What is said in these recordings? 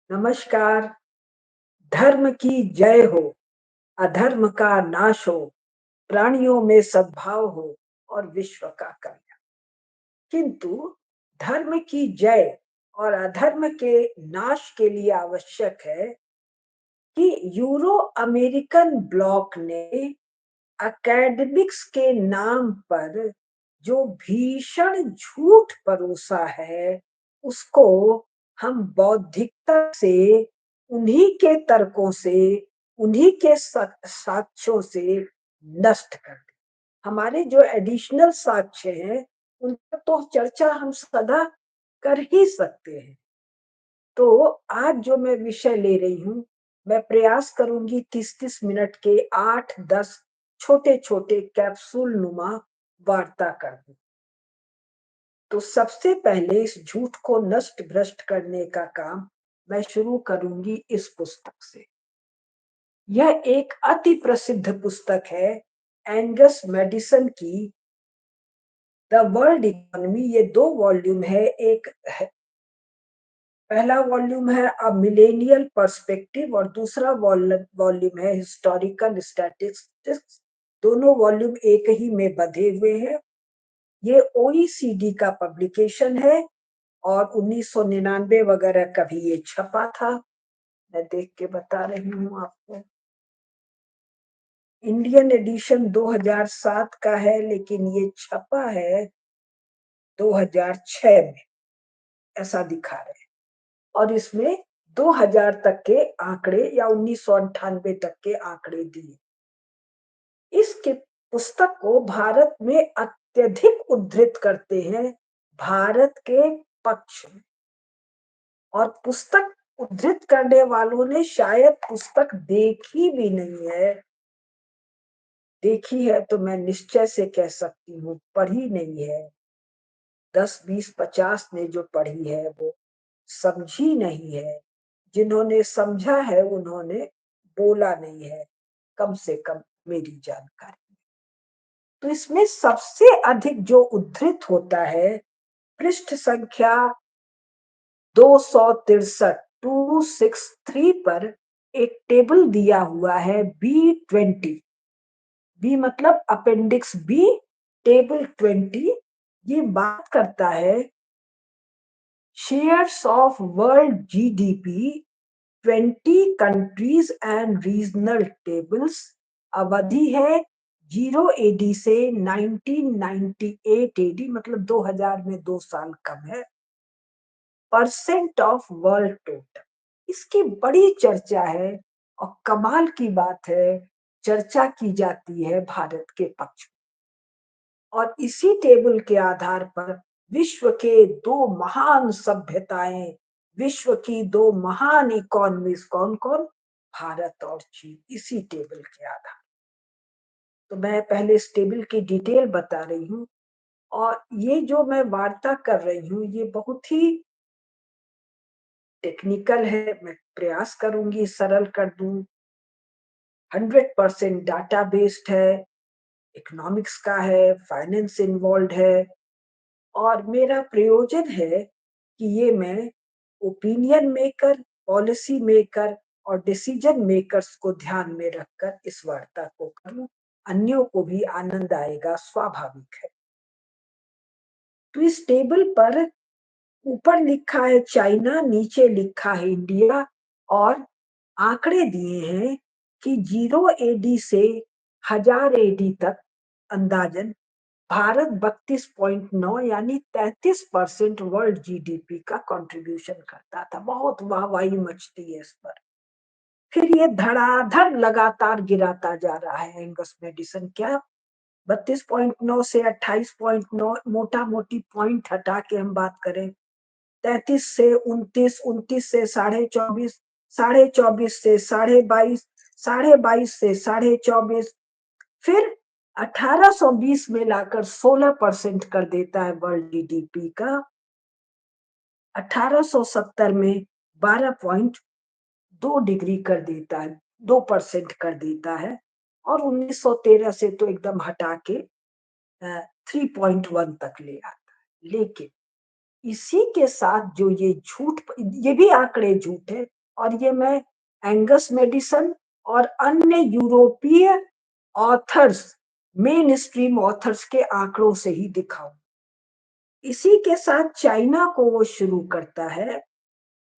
नमस्कार। धर्म की जय हो, अधर्म का नाश हो, प्राणियों में सद्भाव हो और विश्व का कल्याण। किंतु धर्म की जय और अधर्म के नाश के लिए आवश्यक है कि यूरो अमेरिकन ब्लॉक ने एकेडमिक्स के नाम पर जो भीषण झूठ परोसा है, उसको हम बौद्धिकता से, उन्हीं के तर्कों से, उन्हीं के साक्ष्यों से नष्ट कर दें। हमारे जो एडिशनल साक्ष्य हैं, उन पर तो चर्चा हम सदा कर ही सकते हैं। तो आज जो मैं विषय ले रही हूँ, मैं प्रयास करूंगी 30-30 मिनट के 8-10 छोटे-छोटे कैप्सूल नुमा वार्ता कर दूं। तो सबसे पहले इस झूठ को नष्ट भ्रष्ट करने का काम मैं शुरू करूंगी इस पुस्तक से। यह एक अति प्रसिद्ध पुस्तक है, एंगस मैडिसन की द वर्ल्ड इकोनॉमी। ये 2 वॉल्यूम है। एक पहला वॉल्यूम है अ मिलेनियल पर्सपेक्टिव और दूसरा वॉल्यूम है हिस्टोरिकल स्टैटिस्टिक्स। दोनों वॉल्यूम एक ही में बंधे हुए हैं। ये ओईसीडी का पब्लिकेशन है और 1999 वगैरह कभी ये छपा था। मैं देख के बता रही हूँ आपको। इंडियन एडिशन 2007 का है, लेकिन ये छपा है 2006 में, ऐसा दिखा रहे हैं। और इसमें 2000 तक के आंकड़े या 1998 तक के आंकड़े दिए। इसके पुस्तक को भारत में अत्यधिक उद्धृत करते हैं, भारत के पक्ष में। और पुस्तक उद्धृत करने वालों ने शायद पुस्तक देखी भी नहीं है। देखी है तो मैं निश्चय से कह सकती हूँ, पढ़ी नहीं है। 10, 20, 50 ने जो पढ़ी है वो समझी नहीं है। जिन्होंने समझा है उन्होंने बोला नहीं है, कम से कम मेरी जानकारी। तो इसमें सबसे अधिक जो उद्धृत होता है, पृष्ठ संख्या 263, 263 पर एक टेबल दिया हुआ है B20। बी मतलब अपेंडिक्स बी, टेबल 20। ये बात करता है shares of world GDP, 20 countries and regional tables. अवधि है 0 एडी से 1998 एडी, मतलब 2000 में 2 साल कम है। परसेंट ऑफ वर्ल्ड टोटल, इसकी बड़ी चर्चा है। और कमाल की बात है, चर्चा की जाती है भारत के पक्ष में। और इसी टेबल के आधार पर विश्व के 2 महान सभ्यताएं, विश्व की 2 महान इकोनॉमीज कौन कौन, भारत और चीन, इसी टेबल के आधार। तो मैं पहले इस टेबल की डिटेल बता रही हूँ। और ये जो मैं वार्ता कर रही हूँ, ये बहुत ही टेक्निकल है। मैं प्रयास करूंगी सरल कर दूं। 100% डाटा बेस्ड है, इकोनॉमिक्स का है, फाइनेंस इन्वॉल्व है। और मेरा प्रयोजन है कि ये मैं ओपिनियन मेकर, पॉलिसी मेकर और डिसीजन मेकर्स को ध्यान में रखकर इस वार्ता को करूं। अन्यों को भी आनंद आएगा, स्वाभाविक है। तो इस टेबल पर ऊपर लिखा है चाइना, नीचे लिखा है इंडिया, और आंकड़े दिए हैं कि 0 एडी से 1000 एडी तक अंदाजन भारत 32.9 यानी 33% वर्ल्ड जीडीपी का कंट्रीब्यूशन करता था। बहुत वाहवाही मचती है इस पर। फिर ये धड़ाधड़ लगातार गिराता जा रहा है। एंगस मेडिसन क्या, 32.9 से 28.9, मोटा मोटी पॉइंट हटा के हम बात करें, 33 से 29, 29 से 24.5, 24.5 से 22.5, 22.5 से 24.5, फिर 1820 में लाकर 16% कर देता है वर्ल्ड जीडीपी का। 1870 में 12.2 डिग्री कर देता है, 2% कर देता है। और 1913 से तो एकदम हटा के 3.1 तक ले आता है। लेकिन इसी के साथ जो ये झूठ, ये भी आंकड़े झूठ है, और ये मैं एंगस मेडिसन और अन्य यूरोपीय ऑथर्स, मेन स्ट्रीम ऑथर्स के आंकड़ों से ही दिखाऊं। इसी के साथ चाइना को वो शुरू करता है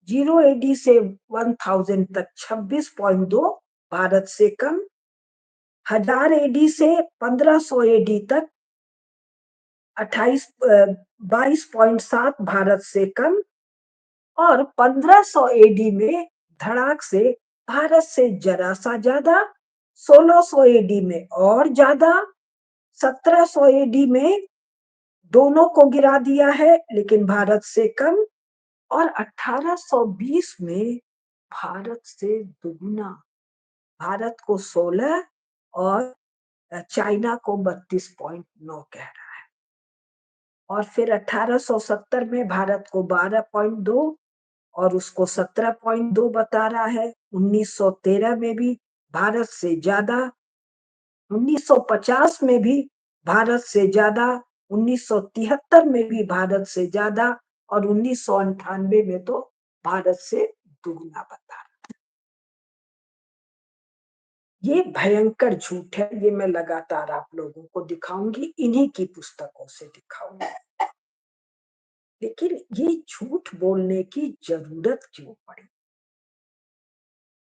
0 एडी से 1000 तक 26.2, भारत से कम। 1000 एडी से 1500 एडी तक 22.7, भारत से कम। और 1500 एडी में धड़ाक से भारत से जरा सा ज्यादा, 1600 एडी में और ज्यादा, 1700 एडी में दोनों को गिरा दिया है लेकिन भारत से कम, और 1820 में भारत से दुगुना, भारत को 16 और चाइना को 32.9 कह रहा है। और फिर 1870 में भारत को 12.2 और उसको 17.2 बता रहा है। 1913 में भी भारत से ज्यादा, 1950 में भी भारत से ज्यादा, 1973 में भी भारत से ज्यादा, और 1998 में तो भारत से दुगना बता रहा। ये भयंकर झूठ है, ये मैं लगातार आप लोगों को दिखाऊंगी, इन्हीं की पुस्तकों से दिखाऊंगी। लेकिन ये झूठ बोलने की जरूरत क्यों पड़ी,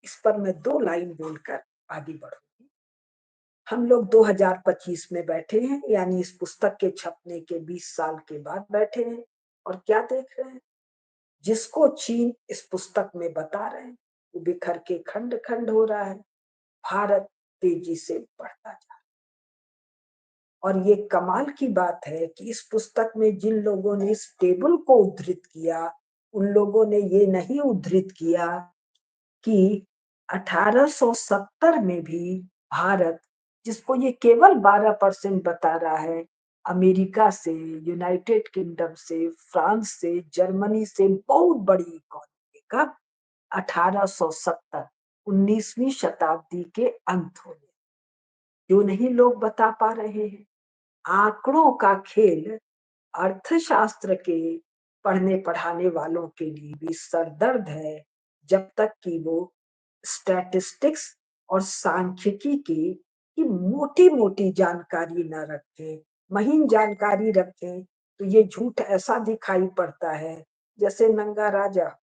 इस पर मैं 2 लाइन बोलकर आगे बढ़ूंगी। हम लोग 2025 में बैठे हैं, यानी इस पुस्तक के छपने के 20 साल के बाद बैठे हैं, और क्या देख रहे हैं? जिसको चीन इस पुस्तक में बता रहे हैं वो बिखर के खंड खंड हो रहा है। भारत तेजी से बढ़ता जा रहा है। और ये कमाल की बात है कि इस पुस्तक में जिन लोगों ने इस टेबल को उद्धृत किया, उन लोगों ने ये नहीं उद्धृत किया कि 1870 में भी भारत, जिसको ये केवल 12% बता रहा है, अमेरिका से, यूनाइटेड किंगडम से, फ्रांस से, जर्मनी से बहुत बड़ी इकोनॉमी का, 1870 19वीं शताब्दी के अंत होने, जो नहीं लोग बता पा रहे हैं। आंकड़ों का खेल अर्थशास्त्र के पढ़ने पढ़ाने वालों के लिए भी सरदर्द है, जब तक कि वो स्टैटिस्टिक्स और सांख्यिकी की मोटी मोटी जानकारी न रखें, महीन जानकारी रखें, तो ये झूठ ऐसा दिखाई पड़ता है जैसे नंगा राजा।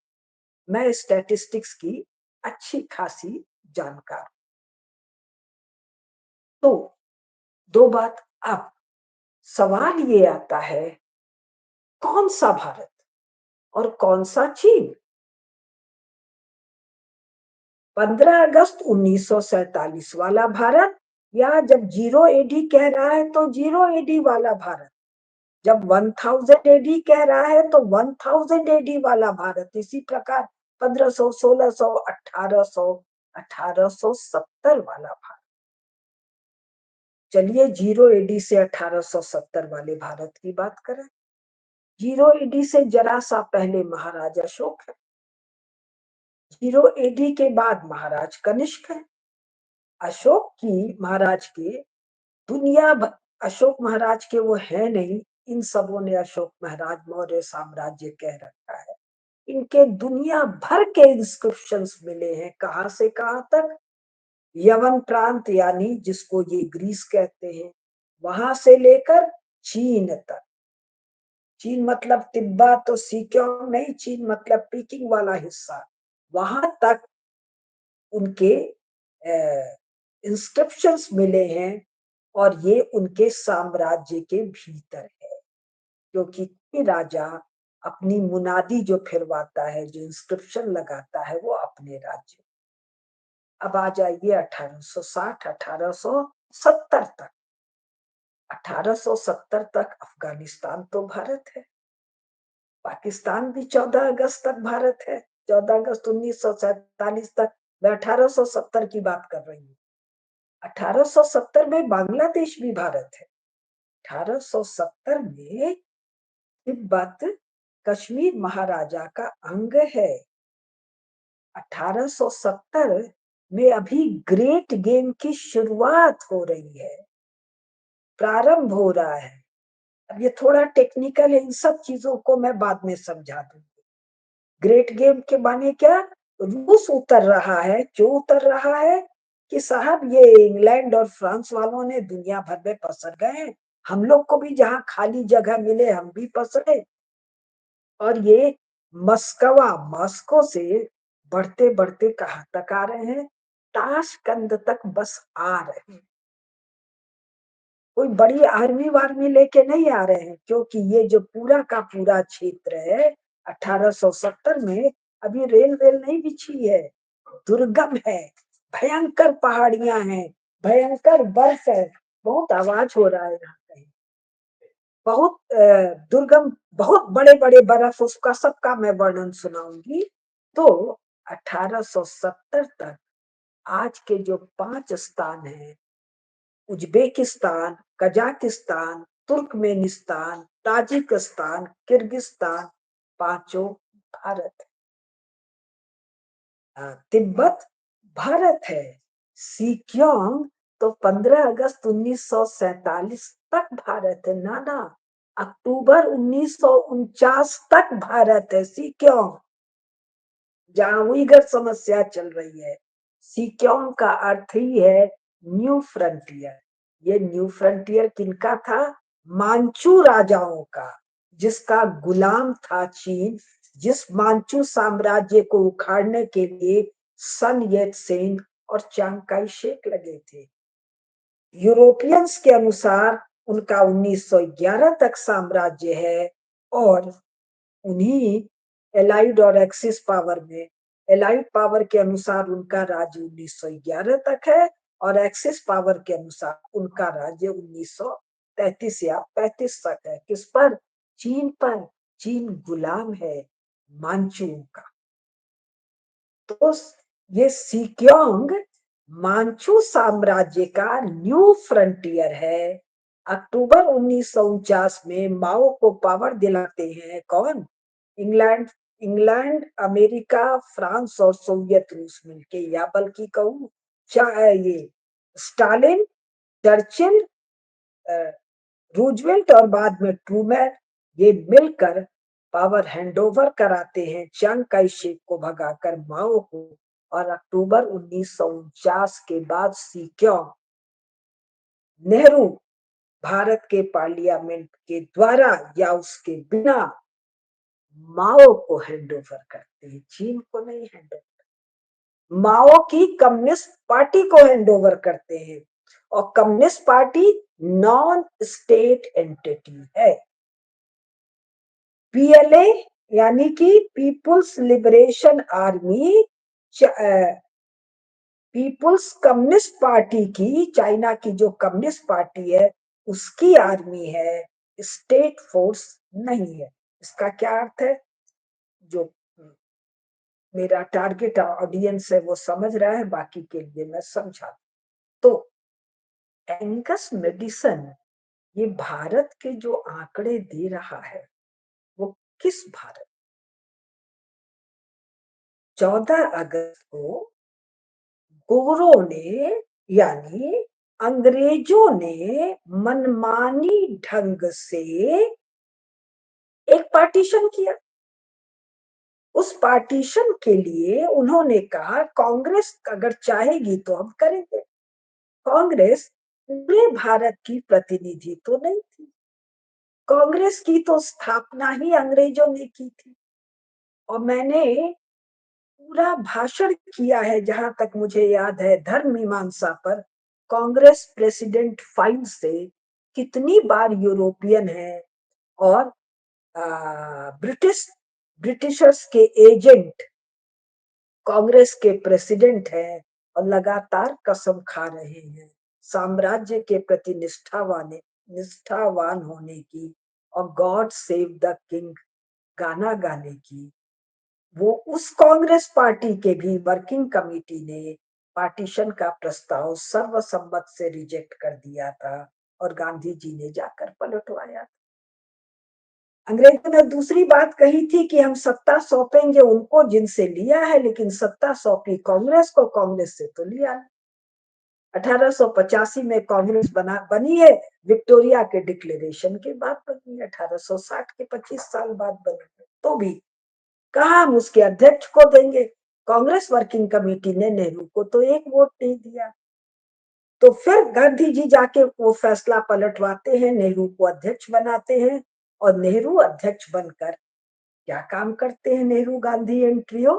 मैं स्टैटिस्टिक्स की अच्छी खासी जानकार। तो 2 बात। अब सवाल ये आता है, कौन सा भारत और कौन सा चीन? 15 अगस्त 1947 वाला भारत, या जब 0 एडी कह रहा है तो 0 एडी वाला भारत, जब 1000 एडी कह रहा है तो 1000 एडी वाला भारत, इसी प्रकार 1500, 1600, 1800, 1870 वाला भारत। चलिए 0 एडी से 1870 वाले भारत की बात करें। 0 एडी से जरा सा पहले महाराज अशोक है, 0 एडी के बाद महाराज कनिष्क है। अशोक की महाराज के दुनिया भर, अशोक महाराज के वो है नहीं, इन सबों ने अशोक महाराज मौर्य साम्राज्य कह रखा है। इनके दुनिया भर के इंस्क्रिप्शंस मिले हैं, कहां से कहां तक? यवन प्रांत, यानी जिसको ये ग्रीस कहते हैं, वहां से लेकर चीन तक। चीन मतलब तिब्बत तो सिक्योंग नहीं, चीन मतलब पीकिंग वाला हिस्सा, वहां तक उनके इंस्क्रिप्शंस मिले हैं। और ये उनके साम्राज्य के भीतर है, क्योंकि राजा अपनी मुनादी जो फिरवाता है, जो इंस्क्रिप्शन लगाता है, वो अपने राज्य। अब आ जाइए 1860 1870 तक। 1870 तक अफगानिस्तान तो भारत है, पाकिस्तान भी 14 अगस्त तक भारत है, 14 अगस्त 1947 तक। मैं 1870 की बात कर रही हूँ। 1870 में बांग्लादेश भी भारत है। 1870 में तिब्बत कश्मीर महाराजा का अंग है। 1870 में अभी ग्रेट गेम की शुरुआत हो रही है, प्रारंभ हो रहा है। अब ये थोड़ा टेक्निकल है, इन सब चीजों को मैं बाद में समझा दूंगी। ग्रेट गेम के माने क्या? रूस उतर रहा है, क्यों उतर रहा है कि साहब ये इंग्लैंड और फ्रांस वालों ने दुनिया भर में पसर गए, हम लोग को भी जहां खाली जगह मिले हम भी पसरे। और ये मॉस्को से बढ़ते बढ़ते कहां तक आ रहे हैं, ताशकंद तक बस आ रहे हैं। कोई बड़ी आर्मी वार्मी लेके नहीं आ रहे हैं, क्योंकि ये जो पूरा का पूरा क्षेत्र है 1870 में अभी रेल वेल नहीं बिछी है, दुर्गम है, भयंकर पहाड़ियां हैं, भयंकर बर्फ है। बहुत आवाज हो रहा है यहाँ पे। बहुत दुर्गम, बहुत बड़े बड़े बर्फ, उसका सबका मैं वर्णन सुनाऊंगी। तो 1870 तक आज के जो 5 स्थान हैं, Uzbekistan, Kazakhstan, Turkmenistan, Tajikistan, Kyrgyzstan, पांचों भारत। तिब्बत भारत है। सीक्योंग तो 15 अगस्त 1947 तक भारत है। नाना, अक्टूबर 1949 तक भारत है सीक्योंग, जहां उइगर समस्या चल रही है। सीक्योंग का अर्थ ही है न्यू फ्रंटियर। ये न्यू फ्रंटियर किनका था? मांचू राजाओं का, जिसका गुलाम था चीन, जिस मांचू साम्राज्य को उखाड़ने के लिए सन येत सेन और चांग काई शेक लगे थे। यूरोपियंस के अनुसार उनका 1911 तक साम्राज्य है, और उन्हीं एलाइड और एक्सिस पावर में, एलाइड पावर के अनुसार उनका राज्य 1911 तक है, और एक्सिस पावर के अनुसार उनका राज्य 1933 या 35 तक है। किस पर? चीन पर। चीन गुलाम है मांचू का। तो ये सीक्योंग मांचू साम्राज्य का न्यू फ्रंटियर है। अक्टूबर 1949 में माओ को पावर दिलाते हैं कौन? इंग्लैंड, इंग्लैंड, अमेरिका, फ्रांस और सोवियत रूस मिलके, या बल्कि कहूँ ये स्टालिन, चर्चिल, रूजवेल्ट और बाद में ट्रूमैन, ये मिलकर पावर हैंडओवर कराते हैं चांग काई शेक को भगाकर माओ को। और अक्टूबर 1949 के बाद सीक्योंग, नेहरू भारत के पार्लियामेंट के द्वारा या उसके बिना माओ को हैंडओवर करते हैं, चीन को नहीं हैंडओवर। माओ की कम्युनिस्ट पार्टी को हैंडओवर करते हैं, और communist party non state entity है। पीएलए यानी कि people's liberation army, people's communist party की, चाइना की जो कम्युनिस्ट पार्टी है उसकी आर्मी है, स्टेट फोर्स नहीं है। इसका क्या अर्थ है? जो मेरा टारगेट ऑडियंस है वो समझ रहा है, बाकी के लिए मैं समझा। तो एंगस मेडिसन ये भारत के जो आंकड़े दे रहा है, वो किस भारत? 14 अगस्त को गोरों ने, यानी अंग्रेजों ने मनमानी ढंग से एक पार्टीशन किया। उस पार्टीशन के लिए उन्होंने कहा कांग्रेस अगर चाहेगी तो हम करेंगे। कांग्रेस पूरे भारत की प्रतिनिधि तो नहीं थी, कांग्रेस की तो स्थापना ही अंग्रेजों ने की थी। और मैंने पूरा भाषण किया है, जहां तक मुझे याद है, धर्म मीमांसा पर। कांग्रेस प्रेसिडेंट फाइल से कितनी बार यूरोपियन है और ब्रिटिशर्स के एजेंट कांग्रेस के प्रेसिडेंट हैं, और लगातार कसम खा रहे हैं साम्राज्य के प्रति निष्ठावान होने की, और गॉड सेव द किंग गाना गाने की। वो उस कांग्रेस पार्टी के भी वर्किंग कमेटी ने पार्टीशन का प्रस्ताव सर्वसम्मत से रिजेक्ट कर दिया था, और गांधी जी ने जाकर पलटवाया। अंग्रेजों ने दूसरी बात कही थी कि हम सत्ता सौंपेंगे उनको जिनसे लिया है, लेकिन सत्ता सौंपी कांग्रेस को, कांग्रेस से तो लिया नहीं। 1885 में कांग्रेस बनी है, विक्टोरिया के डिक्लेरेशन के बाद बनी है, 1860 के 25 साल बाद बनी है। तो भी कहा हम उसके अध्यक्ष को देंगे, कांग्रेस वर्किंग कमेटी ने नेहरू को तो एक वोट नहीं दिया। तो फिर गांधी जी जाके वो फैसला पलटवाते हैं, नेहरू को अध्यक्ष बनाते हैं, और नेहरू अध्यक्ष बनकर क्या काम करते हैं नेहरू गांधी एंड ट्रियो?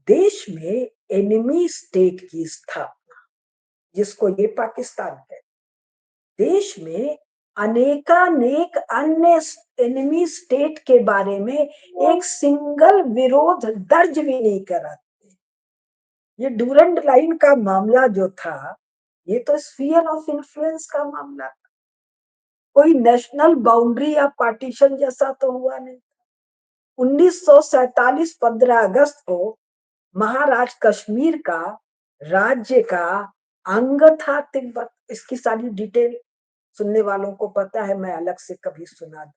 देश में एनिमी स्टेट की स्थापना, जिसको ये पाकिस्तान है, देश में अनेकानेक अन्य एनिमी स्टेट के बारे में एक सिंगल विरोध दर्ज भी नहीं करा। ये डूरंड लाइन का मामला जो था, ये तो स्फीयर ऑफ इन्फ्लुएंस का मामला था, कोई नेशनल बाउंड्री या पार्टीशन जैसा तो हुआ नहीं। 1947 15 अगस्त को महाराष्ट्र कश्मीर का राज्य का अंग था तिब्बत। इसकी सारी डिटेल सुनने वालों को पता है, मैं अलग से कभी सुना दूं।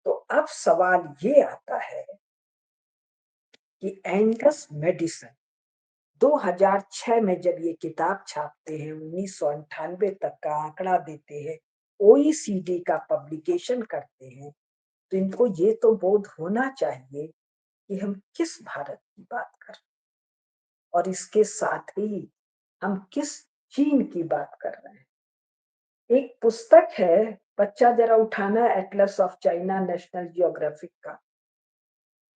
तो अब सवाल ये आता है कि एंगस मेडिसन 2006 में जब ये किताब छापते हैं, 1998 तक का आंकड़ा देते हैं, ओईसीडी का पब्लिकेशन करते हैं, तो इनको ये तो बोध होना चाहिए कि हम किस भारत की बात कर रहे हैं, और इसके साथ ही हम किस चीन की बात कर रहे हैं। एक पुस्तक है, बच्चा जरा उठाना, Atlas of China, national geographic का।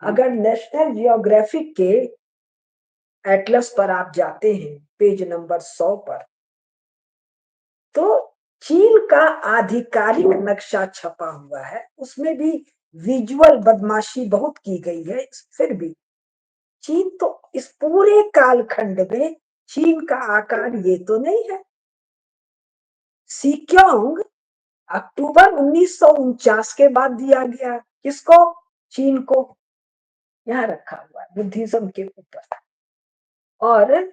अगर नेशनल जियोग्राफिक के एटलस पर आप जाते हैं, पेज नंबर 100 पर, तो चीन का आधिकारिक नक्शा छपा हुआ है। उसमें भी विजुअल बदमाशी बहुत की गई है। फिर भी चीन तो इस पूरे कालखंड में चीन का आकार ये तो नहीं है। सीक्योंग अक्टूबर 1949 के बाद दिया गया, किसको? चीन को। यहाँ रखा हुआ बुद्धिज्म के ऊपर। और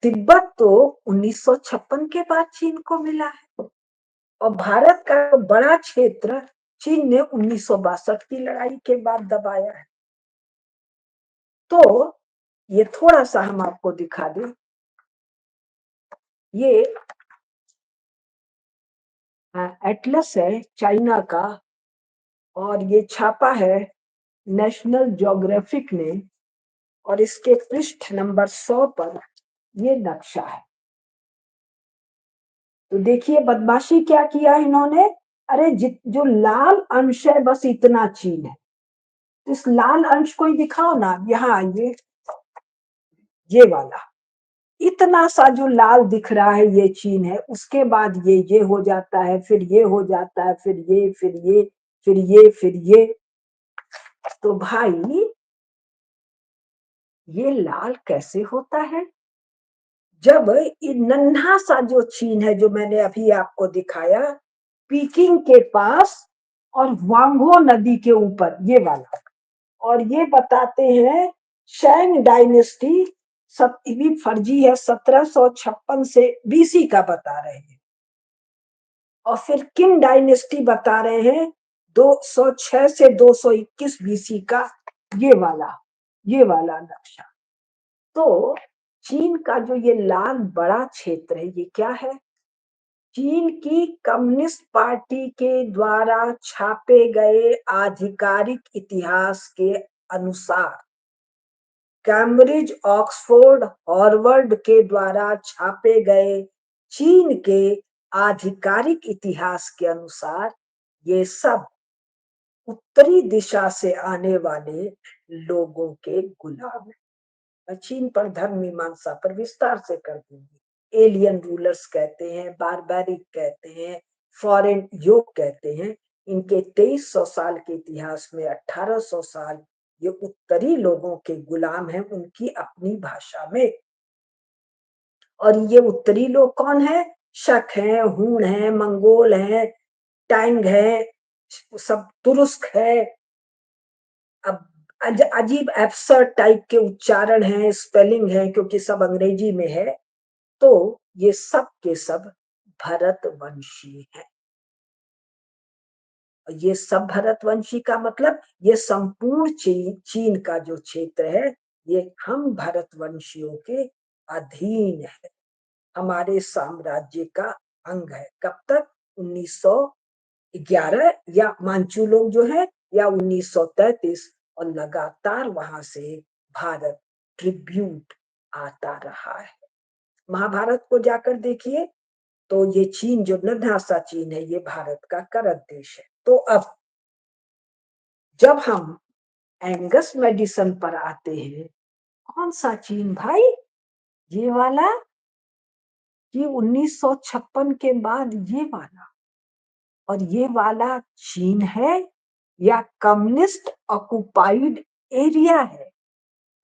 तिब्बत तो 1956 के बाद चीन को मिला है, और भारत का बड़ा क्षेत्र चीन ने 1962 की लड़ाई के बाद दबाया है। तो ये थोड़ा सा हम आपको दिखा दें, ये एटलस है चाइना का, और ये छापा है नेशनल ज्योग्राफिक ने, और इसके पृष्ठ नंबर 100 पर ये नक्शा है। तो देखिए बदमाशी क्या किया इन्होंने। अरे जो लाल अंश है बस इतना चीन है, इस लाल अंश को ही दिखाओ ना। यहाँ ये वाला इतना सा जो लाल दिख रहा है ये चीन है। उसके बाद ये हो जाता है, फिर ये हो जाता है, फिर ये, फिर ये, फिर ये, फिर ये। तो भाई ये लाल कैसे होता है? जब नन्हा सा जो चीन है, जो मैंने अभी आपको दिखाया, पीकिंग के पास और वांगो नदी के ऊपर, ये वाला। और ये बताते हैं शैंग डायनेस्टी, सब भी फर्जी है, 1756 से बीसी का बता रहे हैं। और फिर किन डायनेस्टी बता रहे हैं 206 से 221 बीसी का, ये वाला नक्शा। तो चीन का जो ये लाल बड़ा क्षेत्र है, ये क्या है? चीन की कम्युनिस्ट पार्टी के द्वारा छापे गए आधिकारिक इतिहास के अनुसार, कैम्ब्रिज, ऑक्सफोर्ड, हार्वर्ड के द्वारा छापे गए चीन के आधिकारिक इतिहास के अनुसार, ये सब उत्तरी दिशा से आने वाले लोगों के गुलाम हैं। मैं चीन पर धर्म मीमांसा पर विस्तार से कर दूंगी। एलियन रूलर्स कहते हैं, बारबैरिक कहते हैं, फॉरेन योग कहते हैं। इनके 2300 साल के इतिहास में 1800 साल ये उत्तरी लोगों के गुलाम हैं, उनकी अपनी भाषा में। और ये उत्तरी लोग कौन है? शक है, हूण है, मंगोल है, टैंग है, सब तुरुस्क है। अब अजीब एब्सर्ड टाइप के उच्चारण है, स्पेलिंग है, क्योंकि सब अंग्रेजी में है। तो ये सब के सब भरतवंशी है। ये सब भरतवंशी का मतलब ये संपूर्ण चीन का जो क्षेत्र है, ये हम भरतवंशियों के अधीन है, हमारे साम्राज्य का अंग है। कब तक? 1911, या मांचू लोग जो है, या 1933, और लगातार वहां से भारत ट्रिब्यूट आता रहा है। महाभारत को जाकर देखिए तो ये चीन जो नन्हा सा चीन है ये भारत का करत देश है। तो अब जब हम एंगस मेडिसन पर आते हैं, कौन सा चीन भाई? ये वाला कि 1956 के बाद ये वाला, और ये वाला चीन है या कम्युनिस्ट ऑक्युपाइड एरिया है?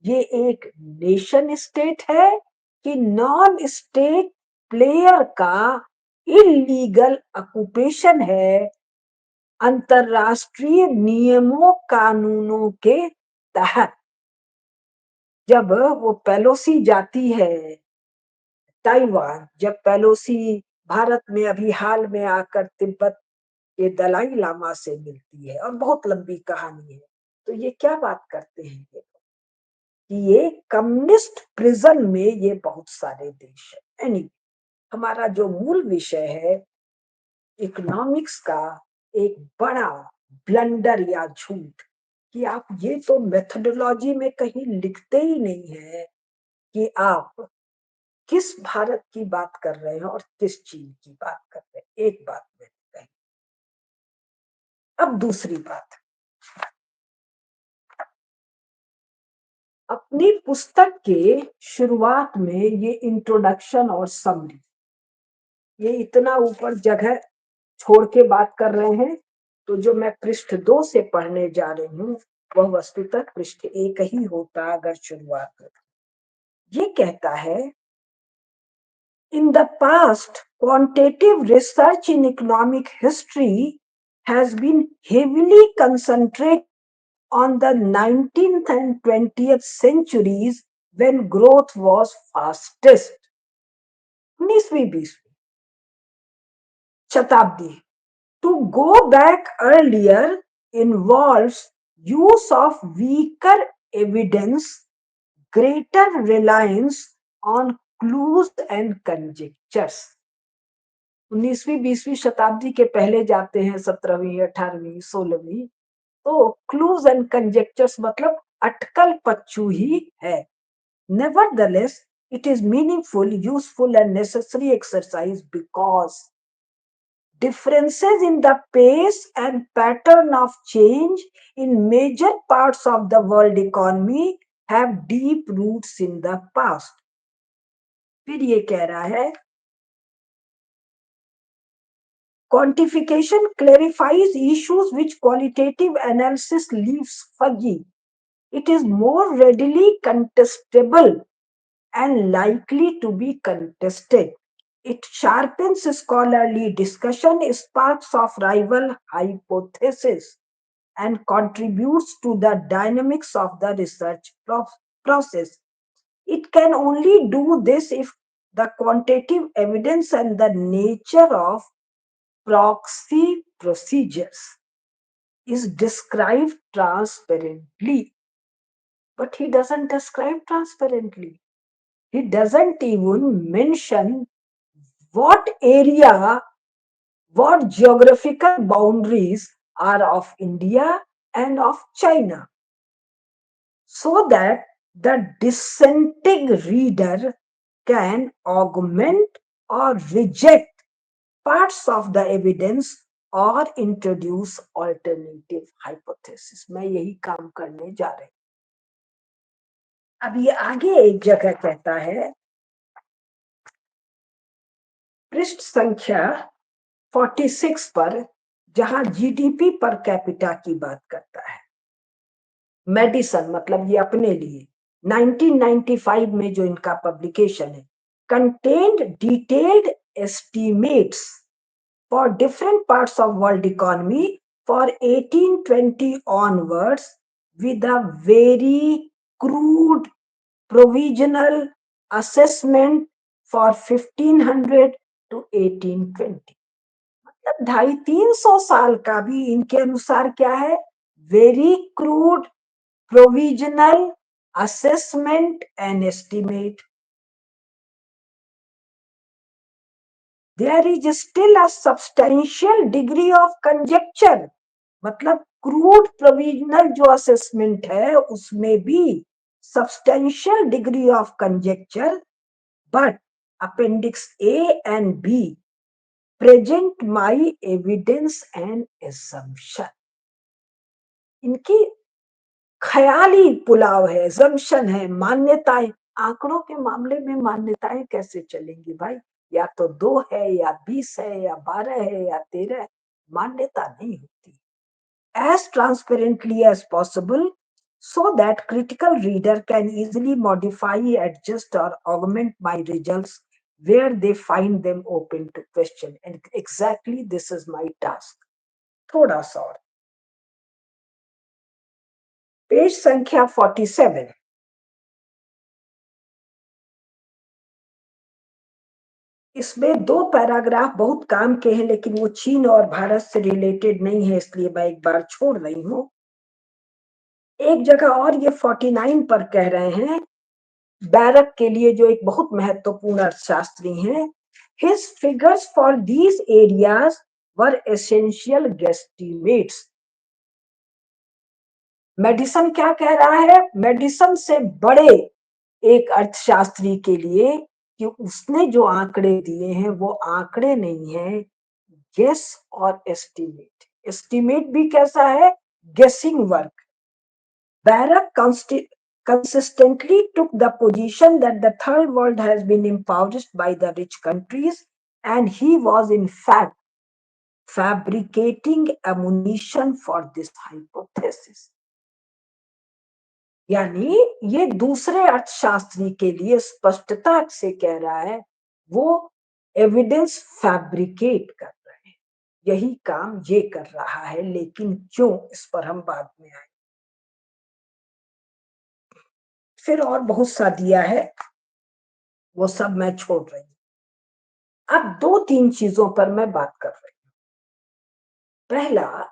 ये एक नेशन स्टेट है कि नॉन स्टेट प्लेयर का इलीगल ऑक्युपेशन है अंतरराष्ट्रीय नियमों कानूनों के तहत? जब वो पेलोसी जाती है ताइवान, जब पेलोसी भारत में अभी हाल में आकर तिब्बत के दलाई लामा से मिलती है, और बहुत लंबी कहानी है, तो ये क्या बात करते हैं कि ये कम्युनिस्ट प्रिजन में ये बहुत सारे देश है। एनी हमारा जो मूल विषय है इकोनॉमिक्स का एक बड़ा ब्लंडर या झूठ कि आप ये तो मेथोडोलॉजी में कहीं लिखते ही नहीं है कि आप किस भारत की बात कर रहे हैं और किस चीन की बात कर रहे हैं। एक बात मैंने कही। अब दूसरी बात, अपनी पुस्तक के शुरुआत में ये इंट्रोडक्शन और समरी, ये इतना ऊपर जगह छोड़ के बात कर रहे हैं, तो जो मैं पृष्ठ 2 से पढ़ने जा रही हूँ वह वस्तुतः पृष्ठ 1 ही होता अगर शुरुआत होती। ये कहता है, in the past, quantitative research in economic history has been heavily concentrated on the 19th and 20th centuries when growth was fastest. 19वीं 20वीं शताब्दी. To go back earlier involves use of weaker evidence, greater reliance on clues and conjectures. 19वीं 20वीं शताब्दी के पहले जाते हैं 17वीं 18वीं 16वीं, तो clues and कंजेक्चर्स मतलब अटकल पच्चू ही है। Nevertheless, it is meaningful, useful and necessary exercise because differences in the pace and pattern of change in major parts of the world economy have deep roots in the past. फिर ये कह रहा है, quantification clarifies issues which qualitative analysis leaves fuzzy. It is more readily contestable and likely to be contested. It sharpens scholarly discussion, sparks of rival hypotheses, and contributes to the dynamics of the research process. It can only do this if the quantitative evidence and the nature of proxy procedures is described transparently. But he doesn't describe transparently. He doesn't even mention what area, what geographical boundaries are of India and of China, so that the dissenting reader can augment or reject parts of the evidence or introduce alternative hypothesis. मैं यही काम करने जा रही हूं। अब ये आगे एक जगह कहता है, पृष्ठ संख्या 46 पर, जहां जीडीपी पर कैपिटा की बात करता है। मेडिसन मतलब ये अपने लिए 1995 में जो इनका पब्लिकेशन है, contained detailed estimates for different parts of world economy for 1820 onwards with a very crude provisional assessment for 1500 to 1820. मतलब 250-300 साल का भी इनके अनुसार क्या है? Very crude provisional assessment and estimate. There is still a substantial degree of conjecture, मतलब crude provisional जो असेसमेंट है उसमें भी substantial degree of conjecture, but appendix A and be present my evidence and assumption. इनकी ख्याली पुलाव है, assumption है, मान्यताएं। आंकड़ों के मामले में मान्यताएं कैसे चलेंगी भाई? या तो 2 है या 20 है या 12 है या 13 है, मान्यता नहीं होती। As transparently as possible so that critical reader can easily modify, adjust or augment my results where they find them open to question. And exactly this is my task. थोड़ा सा और, पेज संख्या 47। इसमें 2 पैराग्राफ बहुत काम के हैं, लेकिन वो चीन और भारत से रिलेटेड नहीं है, इसलिए मैं एक बार छोड़ रही हूँ। एक जगह और ये 49 पर कह रहे हैं, बैरक के लिए जो एक बहुत महत्वपूर्ण अर्थशास्त्री हैं, his figures for these areas were essential guesstimates। Madison क्या कह रहा है? मेडिसन से बड़े एक अर्थशास्त्री के लिए कि उसने जो आंकड़े दिए हैं वो आंकड़े नहीं है, गेस और एस्टिमेट। एस्टिमेट भी कैसा है? गेसिंग work. Barak consistently took the position that the third world has been impoverished by the rich countries, and he was in fact fabricating ammunition for this hypothesis। यानी ये दूसरे अर्थशास्त्री के लिए स्पष्टता से कह रहा है, वो एविडेंस फैब्रिकेट कर रहे हैं, यही काम ये कर रहा है, लेकिन क्यों, इस पर हम बाद में आए। फिर और बहुत सा दिया है, वो सब मैं छोड़ रही हूं। अब 2-3 चीजों पर मैं बात कर रही हूं। पहला,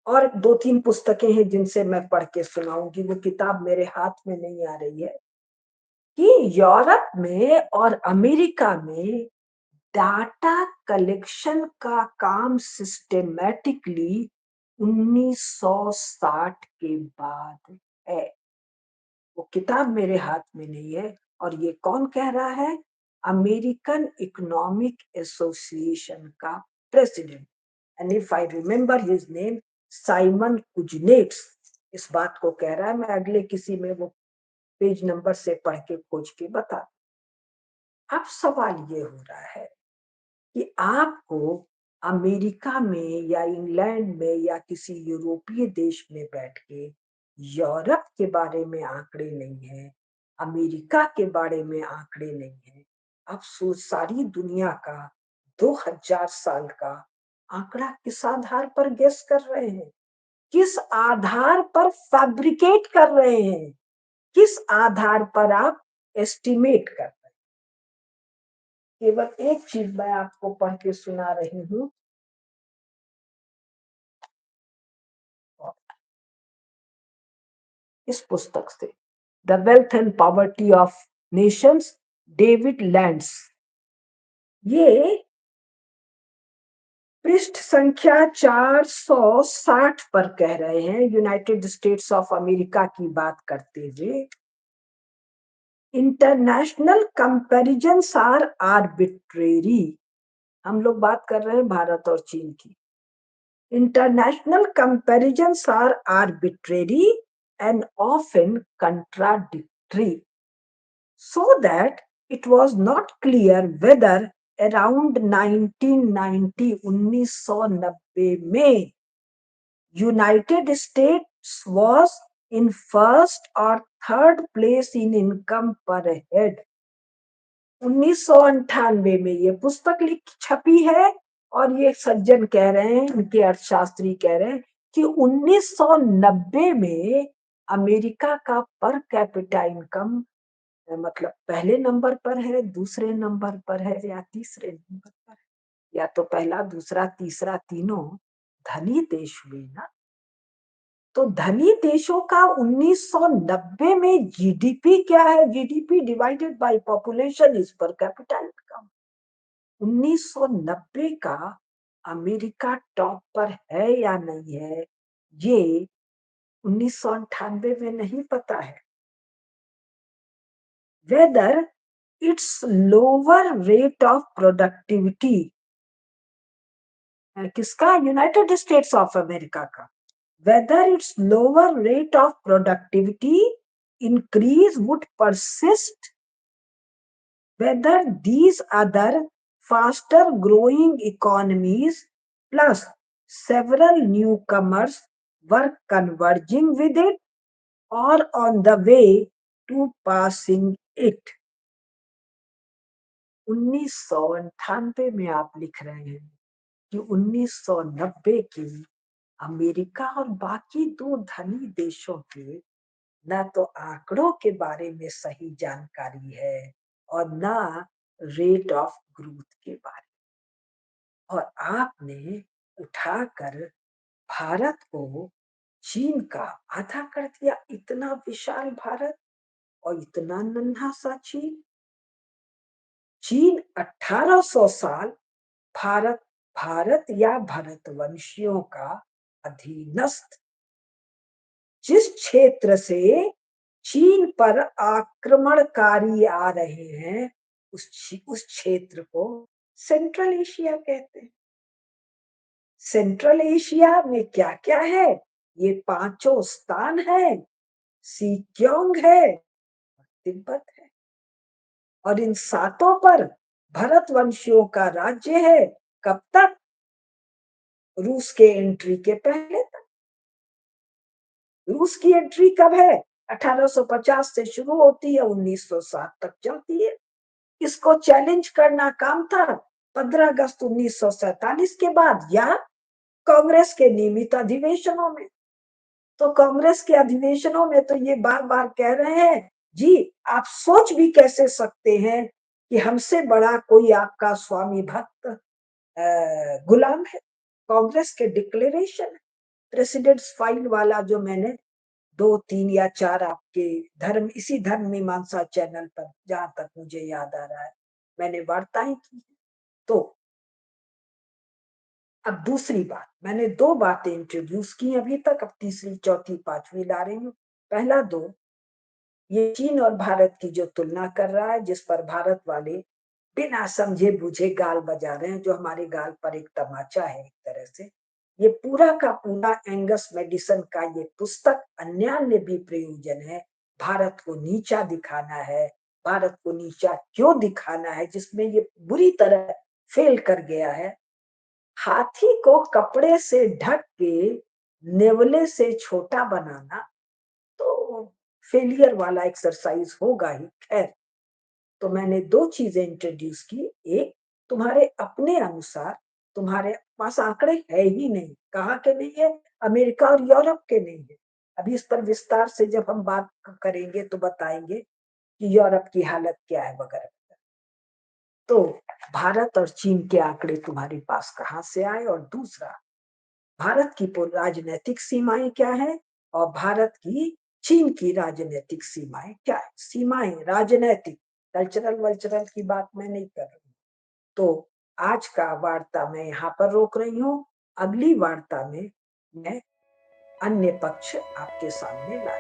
और 2-3 पुस्तकें हैं जिनसे मैं पढ़ के सुनाऊंगी, वो किताब मेरे हाथ में नहीं आ रही है, कि यूरोप में और अमेरिका में डाटा कलेक्शन का काम सिस्टेमैटिकली 1960 के बाद है। वो किताब मेरे हाथ में नहीं है, और ये कौन कह रहा है? अमेरिकन इकोनॉमिक एसोसिएशन का president, and if I remember his name, Simon Kuznets, इस बात को कह रहा है। मैं अगले किसी में वो पेज नंबर से पढ़ के खोज के बता। अब सवाल ये हो रहा है कि आपको अमेरिका में या इंग्लैंड में या किसी यूरोपीय देश में बैठ के यूरोप के बारे में आंकड़े नहीं है, अमेरिका के बारे में आंकड़े नहीं है, आप सारी दुनिया का 2000 साल का आंकड़ा किस आधार पर गेस कर रहे हैं? किस आधार पर फैब्रिकेट कर रहे हैं? किस आधार पर आप एस्टिमेट कर रहे हैं? केवल एक चीज मैं आपको पढ़ के सुना रही हूं, इस पुस्तक से, the wealth and poverty of Nations, David lands. ये पृष्ठ संख्या 460 पर कह रहे हैं, यूनाइटेड स्टेट्स ऑफ अमेरिका की बात करते हुए, इंटरनेशनल कंपैरिजंस आर आर्बिट्रेरी। हम लोग बात कर रहे हैं भारत और चीन की। International comparisons are arbitrary and often contradictory, so that it was not clear whether around 1990 1990 में United States was in first or third place in income per head। 1998 में ये पुस्तक छपी है, और ये सज्जन कह रहे हैं, उनके अर्थशास्त्री कह रहे हैं कि 1990 में अमेरिका का पर कैपिटा इनकम मतलब पहले नंबर पर है, दूसरे नंबर पर है, या तीसरे नंबर पर है, या तो पहला, दूसरा, तीसरा, तीनों धनी देश हुए ना। तो धनी देशों का 1990 में जीडीपी क्या है? GDP divided by population is per capita income. 1990 का अमेरिका टॉप पर है या नहीं है, ये 1998 में नहीं पता है। Whether its lower rate of productivity, किसका? यूनाइटेड स्टेट्स ऑफ अमेरिका का। Whether its lower rate of productivity increase would persist, whether these other faster growing economies plus several newcomers were converging with it or on the way to passing it। 1998 में आप लिख रहे हैं कि 1990 की America और बाकी दो धनी देशों के न तो आंकड़ों के बारे में सही जानकारी है और न रेट ऑफ ग्रोथ के बारे में। और आपने उठाकर भारत को चीन का आधा कर दिया। इतना विशाल भारत और इतना नन्हा सा चीन। चीन 1800 साल भारत भारत या भारतवंशियों का अधीनस्थ। जिस क्षेत्र से चीन पर आक्रमणकारी आ रहे हैं उस क्षेत्र को सेंट्रल एशिया कहते हैं। सेंट्रल एशिया में क्या क्या है? ये पांचों स्थान है, सीक्योंग है, तिब्बत है, और इन सातों पर भरतवंशियों का राज्य है। कब तक? रूस के एंट्री के पहले तक। रूस की एंट्री कब है? 1850 से शुरू होती है, 1907 तक चलती है। इसको चैलेंज करना काम था 15 अगस्त 1947 के बाद या कांग्रेस के नियमित अधिवेशनों में। तो कांग्रेस के अधिवेशनों में तो ये बार बार कह रहे हैं, जी आप सोच भी कैसे सकते हैं कि हमसे बड़ा कोई आपका स्वामी भक्त गुलाम है। कांग्रेस के डिक्लेरेशन, प्रेसिडेंट्स फाइल वाला जो मैंने 2, 3 या 4 आपके धर्म इसी धर्म मीमांसा चैनल पर जहां तक मुझे याद आ रहा है मैंने वार्ताएं की। तो अब दूसरी बात, मैंने 2 बातें इंट्रोड्यूस की अभी तक, अब तीसरी, चौथी, पांचवी ला रही हूँ। पहला 2, ये चीन और भारत की जो तुलना कर रहा है, जिस पर भारत वाले बिना समझे बुझे गाल बजा रहे हैं, जो हमारे गाल पर एक तमाचा है एक तरह से। ये पूरा का पूरा एंगस मेडिसन का ये पुस्तक अन्यान्य भी प्रयोजन है। भारत को नीचा दिखाना है। भारत को नीचा क्यों दिखाना है? जिसमें ये बुरी तरह फेल कर गया है। हाथी को कपड़े से ढक के नेवले से छोटा बनाना तो फेलियर वाला एक्सरसाइज होगा ही। खैर, तो मैंने 2 चीजें इंट्रोड्यूस की। एक, तुम्हारे अपने अनुसार तुम्हारे पास आंकड़े है ही नहीं। कहाँ के नहीं है? अमेरिका और यूरोप के नहीं है। अभी इस पर विस्तार से जब हम बात करेंगे तो बताएंगे कि यूरोप की हालत क्या है वगैरह। तो भारत और चीन के आंकड़े तुम्हारे पास कहाँ से आए? और दूसरा, भारत की राजनीतिक सीमाएं क्या है और भारत की चीन की राजनीतिक सीमाएं क्या है? सीमाएं राजनीतिक, कल्चरल वल्चरल की बात मैं नहीं कर रही। तो आज का वार्ता मैं यहाँ पर रोक रही हूँ। अगली वार्ता में मैं अन्य पक्ष आपके सामने ला